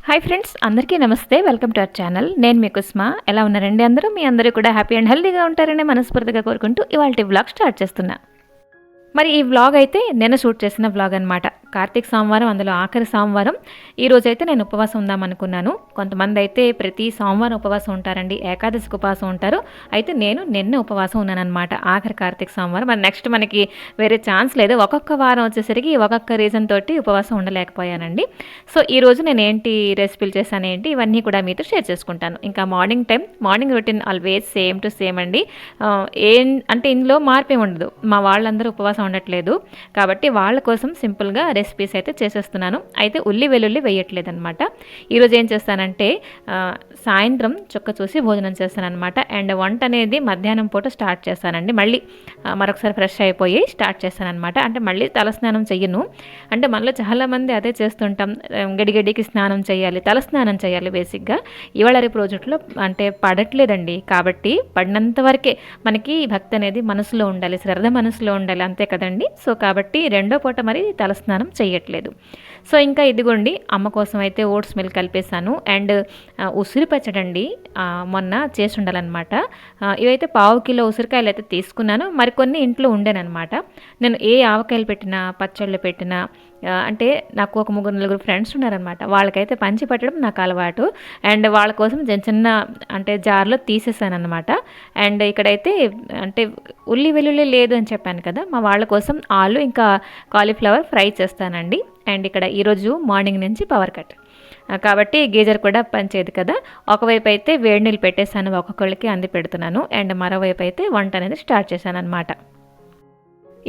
Hi friends, అందరికీ నమస్తే. Welcome to our channel. నేను మీ కుస్మా. ఎలా ఉన్నారండి అందరూ? మీ అందరూ కూడా హ్యాపీ అండ్ హెల్తీగా ఉంటారని మనస్ఫూర్తిగా కోరుకుంటూ ఇవాల్టి వ్లాగ్ స్టార్ట్ చేస్తున్నా. మరి ఈ వ్లాగ్ అయితే నేను షూట్ చేసిన వ్లాగ్ అనమాట. కార్తీక సోమవారం, అందులో ఆఖరి సోమవారం. ఈరోజైతే నేను ఉపవాసం ఉందాం అనుకున్నాను. కొంతమంది అయితే ప్రతి సోమవారం ఉపవాసం ఉంటారండి, ఏకాదశికి ఉపవాసం ఉంటారు. అయితే నేను నిన్న ఉపవాసం ఉన్నానమాట, ఆఖరి కార్తీక సోమవారం. మరి నెక్స్ట్ మనకి వేరే ఛాన్స్ లేదు. ఒక్కొక్క వారం వచ్చేసరికి ఒక్కొక్క రీజన్ తోటి ఉపవాసం ఉండలేకపోయానండి. సో ఈరోజు నేను ఏంటి రెసిపీలు చేశాను ఏంటి ఇవన్నీ కూడా మీతో షేర్ చేసుకుంటాను. ఇంకా morning routine always same to same అండి. అంటే ఇందులో మార్పే ఉండదు. మా వాళ్ళందరూ ఉపవాసం ఉండట్లేదు కాబట్టి వాళ్ళ కోసం సింపుల్గా రెసిపీస్ అయితే చేసేస్తున్నాను. అయితే ఉల్లి వెల్లుల్లి వేయట్లేదు అనమాట. ఈరోజు ఏం చేస్తానంటే సాయంత్రం చుక్క చూసి భోజనం చేస్తానమాట. అండ్ వంట అనేది మధ్యాహ్నం పూట స్టార్ట్ చేస్తానండి. మళ్ళీ మరొకసారి ఫ్రెష్ అయిపోయి స్టార్ట్ చేస్తానమాట. అంటే మళ్ళీ తలస్నానం చెయ్యను. అంటే మనలో చాలామంది అదే చేస్తుంటాం, గడిగడికి స్నానం చేయాలి, తలస్నానం చేయాలి. బేసిక్గా ఇవాళ రేపు రోజుల్లో అంటే పడట్లేదండి. కాబట్టి పడినంత వరకే మనకి భక్తి అనేది మనసులో ఉండాలి, శ్రద్ధ మనసులో ఉండాలి, అంతే కదండి. సో కాబట్టి రెండో పూట మరి తలస్నానం చేయట్లేదు. సో ఇంకా ఇదిగోండి, అమ్మ కోసం అయితే ఓట్స్ మిల్క్ కలిపేశాను. అండ్ ఉసిరి పచ్చడండి మొన్న చేసి ఉండాలన్నమాట. ఇవైతే 1/2 కిలో ఉసిరికాయలు అయితే తీసుకున్నాను. మరికొన్ని ఇంట్లో ఉండేనమాట. నేను ఏ ఆవకాయలు పెట్టినా, పచ్చళ్ళు పెట్టినా, అంటే నాకు ఒక 3-4 ఫ్రెండ్స్ ఉన్నారనమాట. వాళ్ళకైతే పంచి పెట్టడం నాకు అలవాటు. అండ్ వాళ్ళ కోసం చిన్న అంటే జార్లో తీసేసాను అనమాట. అండ్ ఇక్కడైతే అంటే ఉల్లి వెల్లుల్లి లేదు అని చెప్పాను కదా, మా వాళ్ళ కోసం ఆలు ఇంకా కాలీఫ్లవర్ ఫ్రై చేస్తానండి. అండ్ ఇక్కడ ఈరోజు మార్నింగ్ నుంచి పవర్ కట్ కాబట్టి గీజర్ కూడా పనిచేయదు కదా. ఒకవైపు అయితే వేడి నీళ్ళు పెట్టేశాను, ఒక్కొక్కళ్ళకి అంది పెడుతున్నాను. అండ్ మరోవైపు అయితే వంట అనేది స్టార్ట్ చేశాను అనమాట.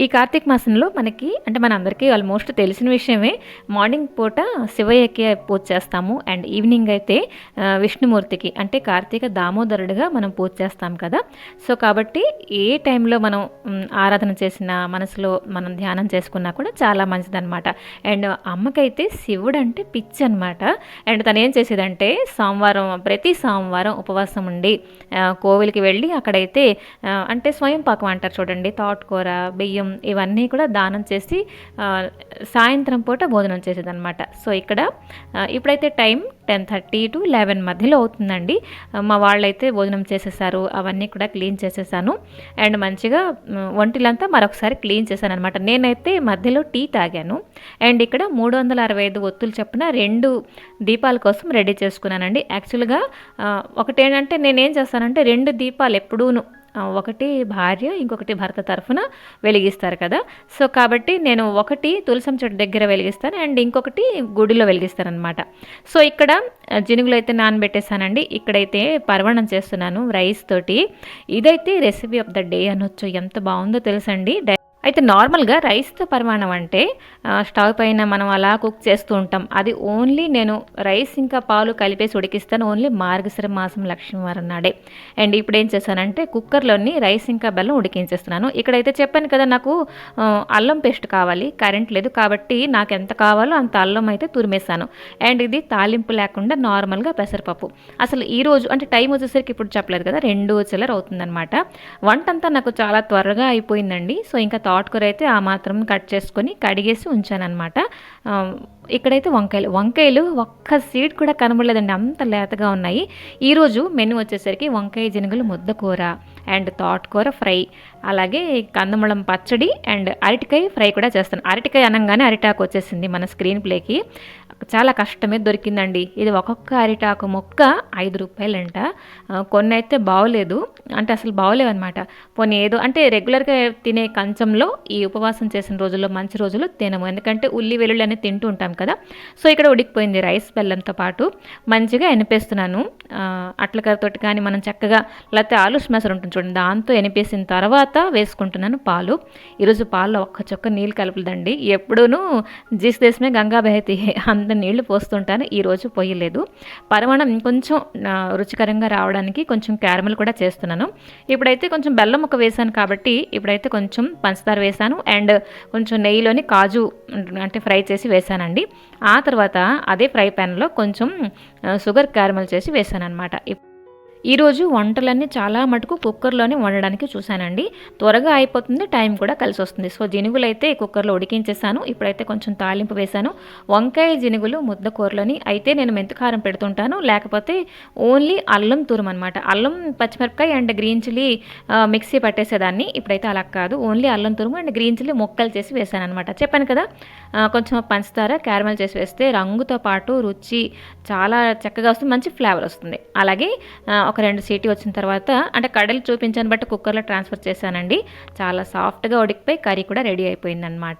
ఈ కార్తీక మాసంలో మనకి అంటే మనందరికీ ఆల్మోస్ట్ తెలిసిన విషయమే, మార్నింగ్ పూట శివయ్యకి పూజ చేస్తాము. అండ్ ఈవినింగ్ అయితే విష్ణుమూర్తికి అంటే కార్తీక దామోదరుడిగా మనం పూజ చేస్తాం కదా. సో కాబట్టి ఏ టైంలో మనం ఆరాధన చేసినా, మనసులో మనం ధ్యానం చేసుకున్నా కూడా చాలా మంచిదన్నమాట. అండ్ అమ్మకైతే శివుడు అంటే పిచ్చి అనమాట. అండ్ తను ఏం చేసేదంటే ప్రతి సోమవారం ఉపవాసం ఉండి కోవిలికి వెళ్ళి అక్కడైతే అంటే స్వయం పాకం అంటారు చూడండి, తోటకూర, బియ్యం ఇవన్నీ కూడా దానం చేసి సాయంత్రం పూట భోజనం చేసేదన్నమాట. సో ఇప్పుడైతే టైం 10:30 to 11 మధ్యలో అవుతుందండి. మా వాళ్ళైతే భోజనం చేసేసారు, అవన్నీ కూడా క్లీన్ చేసేసాను. అండ్ మంచిగా వంటిలంతా మరొకసారి క్లీన్ చేశాను అనమాట. నేనైతే మధ్యలో టీ తాగాను. అండ్ ఇక్కడ 365 ఒత్తులు చొప్పున 2 దీపాల కోసం రెడీ చేసుకున్నానండి. యాక్చువల్గా ఒకటేంటంటే నేనేం చేస్తానంటే 2 దీపాలు ఎప్పుడూను, ఒకటి భార్య, ఇంకొకటి భర్త తరఫున వెలిగిస్తారు కదా. సో కాబట్టి నేను ఒకటి తులసం చెట్టు దగ్గర వెలిగిస్తాను, అండ్ ఇంకొకటి గుడిలో వెలిగిస్తాను అనమాట. సో ఇక్కడ జినుగులు అయితే నానబెట్టేసానండి. ఇక్కడైతే పరవణం చేస్తున్నాను రైస్ తోటి. ఇదైతే రెసిపీ ఆఫ్ ద డే అనొచ్చు. ఎంత బాగుందో తెలుసండి. అయితే నార్మల్గా రైస్తో పరమాణం అంటే స్టవ్ పైన మనం అలా కుక్ చేస్తూ ఉంటాం. అది ఓన్లీ నేను రైస్ ఇంకా పాలు కలిపేసి ఉడికిస్తాను, ఓన్లీ మార్గశిర మాసం లక్ష్మీవారం నాడే. అండ్ ఇప్పుడు ఏం చేశానంటే కుక్కర్లోని రైస్ ఇంకా బెల్లం ఉడికించేస్తున్నాను. ఇక్కడైతే చెప్పాను కదా, నాకు అల్లం పేస్ట్ కావాలి, కరెంట్ లేదు కాబట్టి నాకు ఎంత కావాలో అంత అల్లం అయితే తురిమేశాను. అండ్ ఇది తాలింపు లేకుండా నార్మల్గా పెసరపప్పు. అసలు ఈరోజు అంటే టైం వచ్చేసరికి ఇప్పుడు చెప్పలేదు కదా, 2 చిల్లర అవుతుందన్నమాట. వంట అంతా నాకు చాలా త్వరగా అయిపోయిందండి. సో ఇంకా తోటకూర అయితే ఆ మాత్రం కట్ చేసుకొని కడిగేసి ఉంచానన్నమాట. ఇక్కడైతే వంకాయలు ఒక్క సీడ్ కూడా కనబడలేదండి, అంత లేతగా ఉన్నాయి. ఈరోజు మెనూ వచ్చేసరికి వంకాయ జినుగులు ముద్దకూర అండ్ తోటకూర ఫ్రై, అలాగే కందమూలం పచ్చడి అండ్ అరటికాయ ఫ్రై కూడా చేస్తాను. అరటికాయ అనగానే అరిటాకు వచ్చేసింది మన స్క్రీన్ ప్లేకి. చాలా కష్టమే దొరికిందండి. ఇది ఒక్కొక్క అరిటాకు మొక్క 5 రూపాయలంట. కొన్ని అయితే బాగోలేదు, అంటే అసలు బాగోలేవు అనమాట. పోనీ ఏదో అంటే రెగ్యులర్గా తినే కంచంలో ఈ ఉపవాసం చేసిన రోజుల్లో మంచి రోజులు తినము, ఎందుకంటే ఉల్లి వెల్లుల్లి అనేది తింటూ ఉంటాం కదా. సో ఇక్కడ ఉడికిపోయింది రైస్ బెల్లంతో పాటు. మంచిగా ఎనిపేస్తున్నాను అట్లకరతోటి, కానీ మనం చక్కగా లేకపోతే ఆలు స్మాషర్ ఉంటుంది చూడండి, దాంతో ఎనిపేసిన తర్వాత వేసుకుంటున్నాను పాలు. ఈరోజు పాల్లో ఒక్క చొక్క నీళ్ళు కలపలేదండి. ఎప్పుడూనూ జిస్ దేశమే గంగా బహతి అంత నీళ్లు పోస్తుంటాను, ఈరోజు పోయలేదు. పరమాణం ఇంకొంచెం రుచికరంగా రావడానికి కొంచెం క్యారమల్ కూడా చేస్తున్నాను. ఇప్పుడైతే కొంచెం బెల్లం ముక్క వేసాను కాబట్టి ఇప్పుడైతే కొంచెం పంచదార వేసాను. అండ్ కొంచెం నెయ్యిలోని కాజు అంటే ఫ్రై చేసి వేసానండి. ఆ తర్వాత అదే ఫ్రై ప్యాన్లో కొంచెం షుగర్ క్యారమల్ చేసి వేసాను అనమాట. ఈరోజు వంటలన్నీ చాలా మటుకు కుక్కర్లోనే వండడానికి చూశానండి. త్వరగా అయిపోతుంది, టైం కూడా కలిసి వస్తుంది. సో జినుగులు అయితే కుక్కర్లో ఉడికించేసాను. ఇప్పుడైతే కొంచెం తాలింపు వేశాను. వంకాయ జినుగులు ముద్ద కూరలోని అయితే నేను మెంతుకారం పెడుతుంటాను, లేకపోతే ఓన్లీ అల్లం తురుము అనమాట. అల్లం, పచ్చిమిరపకాయ అండ్ గ్రీన్ చిల్లీ మిక్సీ పట్టేసేదాన్ని. ఇప్పుడైతే అలా కాదు, ఓన్లీ అల్లం తురుము అండ్ గ్రీన్ చిల్లీ ముక్కలు చేసి వేసాను అనమాట. చెప్పాను కదా, కొంచెం పంచదార క్యారమల్ చేసి వేస్తే రంగుతో పాటు రుచి చాలా చక్కగా వస్తుంది, మంచి ఫ్లేవర్ వస్తుంది. అలాగే ఒక 2 సీటీ వచ్చిన తర్వాత అంటే కడలు చూపించాను బట్టి కుక్కర్లో ట్రాన్స్ఫర్ చేశానండి. చాలా సాఫ్ట్గా ఉడికిపోయి కర్రీ కూడా రెడీ అయిపోయిందనమాట.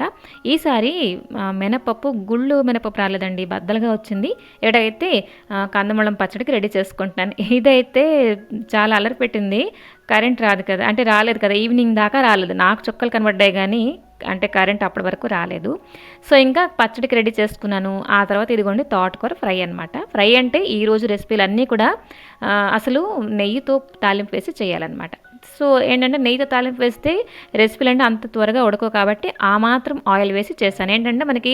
ఈసారి మినపప్పు గుళ్ళు మినపప్పు రాలేదండి, బద్దలుగా వచ్చింది. ఎడైతే కందమూలం పచ్చడికి రెడీ చేసుకుంటున్నాను. ఇదైతే చాలా అలరి పెట్టింది. కరెంట్ రాదు కదా, అంటే రాలేదు కదా, ఈవినింగ్ దాకా రాలేదు. నాకు చుక్కలు కనబడ్డాయి కానీ అంటే కరెంట్ అప్పటి వరకు రాలేదు. సో ఇంకా పచ్చడికి రెడీ చేసుకున్నాను. ఆ తర్వాత ఇదిగోండి తోటకూర ఫ్రై అనమాట. ఫ్రై అంటే ఈరోజు రెసిపీలు అన్నీ కూడా అసలు నెయ్యితో తాలింపు వేసి చేయాలన్నమాట. సో ఏంటంటే నెయ్యితో తాలింపు వేస్తే రెసిపీలు అంటే అంత త్వరగా ఉడకవు కాబట్టి ఆ మాత్రం ఆయిల్ వేసి చేశాను. ఏంటంటే మనకి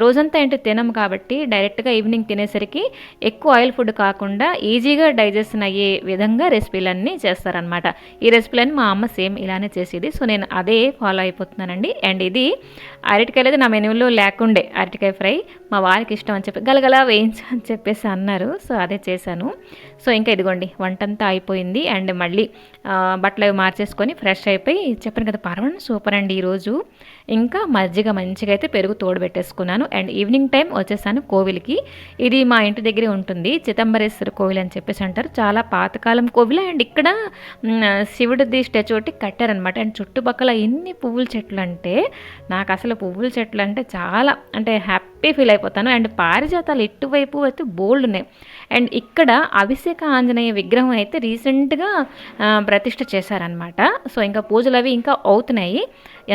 రోజంతా ఏంటో తినము కాబట్టి డైరెక్ట్గా ఈవినింగ్ తినేసరికి ఎక్కువ ఆయిల్ ఫుడ్ కాకుండా ఈజీగా డైజెషన్ అయ్యే విధంగా రెసిపీలన్నీ చేస్తారనమాట. ఈ రెసిపీలన్నీ మా అమ్మ సేమ్ ఇలానే చేసేది. సో నేను అదే ఫాలో అయిపోతున్నానండి. అండ్ ఇది అరటికాయలు అయితే నా మెనూలో లేకుండే, అరటికాయ ఫ్రై మా వారికి ఇష్టం అని చెప్పి గలగలా వేయించు అని చెప్పేసి అన్నారు. సో అదే చేశాను. సో ఇంకా ఇదిగోండి వంటంతా అయిపోయింది. అండ్ మళ్ళీ బట్టలు అవి మార్చేసుకొని ఫ్రెష్ అయిపోయి చెప్పాను కదా పరవన్ సూపర్ అండి ఈరోజు. ఇంకా మజ్జిగ మంచిగా అయితే పెరుగు తోడు పెట్టేసుకున్నాను. అండ్ ఈవినింగ్ టైం వచ్చేసాను కోవిల్కి. ఇది మా ఇంటి దగ్గరే ఉంటుంది, చిదంబరేశ్వర కోవిల్ అని చెప్పేసి అంటారు. చాలా పాతకాలం కోవిల్. అండ్ ఇక్కడ శివుడిది స్టాచ్యూ ఒకటి కట్టారనమాట. అండ్ చుట్టుపక్కల ఎన్ని పువ్వుల చెట్లు అంటే నాకు అసలు పువ్వుల చెట్లు అంటే చాలా అంటే హ్యాపీ ఫీల్ అయిపోతాను. అండ్ పారిజాతాలు ఇటువైపు అయితే బోల్డ్ ఉన్నాయి. అండ్ ఇక్కడ అభిషేక ఆంజనేయ విగ్రహం అయితే రీసెంట్గా ప్రతిష్ఠ చేశారనమాట. సో ఇంకా పూజలు అవి ఇంకా అవుతున్నాయి.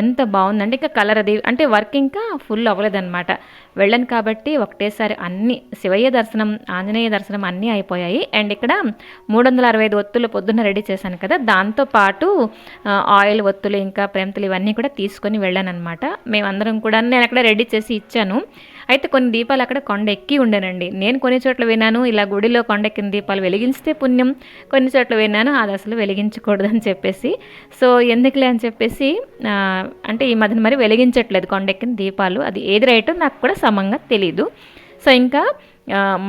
ఎంత బాగుందంటే ఇంకా కలర్ అది అంటే వర్క్ ఇంకా ఫుల్ అవ్వలేదన్నమాట. వెళ్ళను కాబట్టి ఒకటేసారి అన్ని శివయ్య దర్శనం, ఆంజనేయ దర్శనం అన్నీ అయిపోయాయి. అండ్ ఇక్కడ 365 ఒత్తులు పొద్దున్న రెడీ చేశాను కదా, దాంతోపాటు ఆయిల్ ఒత్తులు ఇంకా ప్రేమతులు ఇవన్నీ కూడా తీసుకొని వెళ్ళాను అనమాట. మేమందరం కూడా నేను అక్కడ రెడీ చేసి ఇచ్చాను. అయితే కొన్ని దీపాలు అక్కడ కొండ ఎక్కి ఉండేనండి. నేను కొన్ని చోట్ల విన్నాను ఇలా గుడిలో కొండెక్కిన దీపాలు వెలిగిస్తే పుణ్యం, కొన్ని చోట్ల విన్నాను అది అసలు వెలిగించకూడదు అని చెప్పేసి. సో ఎందుకులే అని చెప్పేసి అంటే ఈ మధ్యన మరి వెలిగించట్లేదు కొండెక్కిన దీపాలు. అది ఏది రైటో నాకు కూడా సమంగా తెలీదు. సో ఇంకా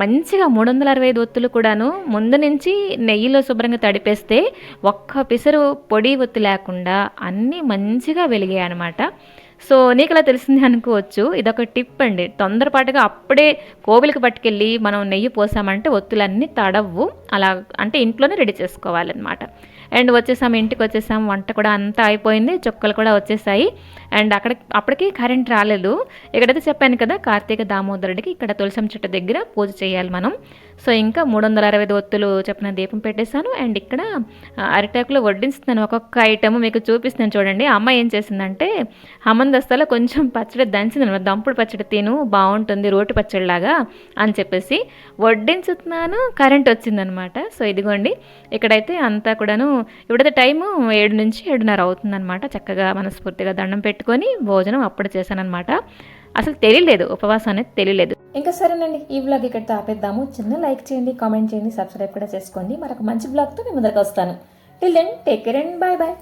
మంచిగా 365 ఒత్తులు కూడాను ముందు నుంచి నెయ్యిలో శుభ్రంగా తడిపేస్తే ఒక్క పిసరు పొడి ఒత్తి లేకుండా అన్నీ మంచిగా వెలిగాయి అనమాట. సో నీకు అలా తెలిసింది అనుకోవచ్చు. ఇదొక టిప్ అండి. తొందరపాటుగా అప్పుడే కోవిలికి పట్టుకెళ్ళి మనం నెయ్యి పోసామంటే ఒత్తులన్నీ తడవు. అలా అంటే ఇంట్లోనే రెడీ చేసుకోవాలన్నమాట. అండ్ ఇంటికి వచ్చేసాం. వంట కూడా అంతా అయిపోయింది, చుక్కలు కూడా వచ్చేసాయి. అండ్ అప్పటికి కరెంట్ రాలేదు. ఇక్కడైతే చెప్పాను కదా కార్తీక దామోదరుడికి ఇక్కడ తులసం చెట్టు దగ్గర పూజ చేయాలి మనం. సో ఇంకా 365 ఒత్తులు చెప్పిన దీపం పెట్టేశాను. అండ్ ఇక్కడ అరిటాకులో వడ్డిస్తున్నాను ఒక్కొక్క ఐటమ్ మీకు చూపిస్తున్నాను చూడండి. అమ్మ ఏం చేసిందంటే హమందస్తాలో కొంచెం పచ్చడి దంచింది, దంపుడు పచ్చడి తిను బాగుంటుంది రోటి పచ్చడిలాగా అని చెప్పేసి వడ్డించుతున్నాను. కరెంట్ వచ్చిందనమాట. సో ఇదిగోండి ఇక్కడైతే అంతా కూడాను ఇప్పుడైతే టైము 7 నుంచి 7:30 అవుతుందన్నమాట. చక్కగా మనస్ఫూర్తిగా దండం పెట్టుకొని భోజనం అప్పుడు చేశానమాట. అసలు తెలియలేదు, ఉపవాసం అనేది తెలియలేదు. ఇంకా సరేనండి, ఈ బ్లాగ్ ఇక్కడితో ఆపేద్దాము. చిన్న లైక్ చేయండి, కామెంట్ చేయండి, సబ్స్క్రైబ్ కూడా చేసుకోండి. మరొక మంచి బ్లాగ్తో నేను ముందరకు వస్తాను. Till then take care and bye bye.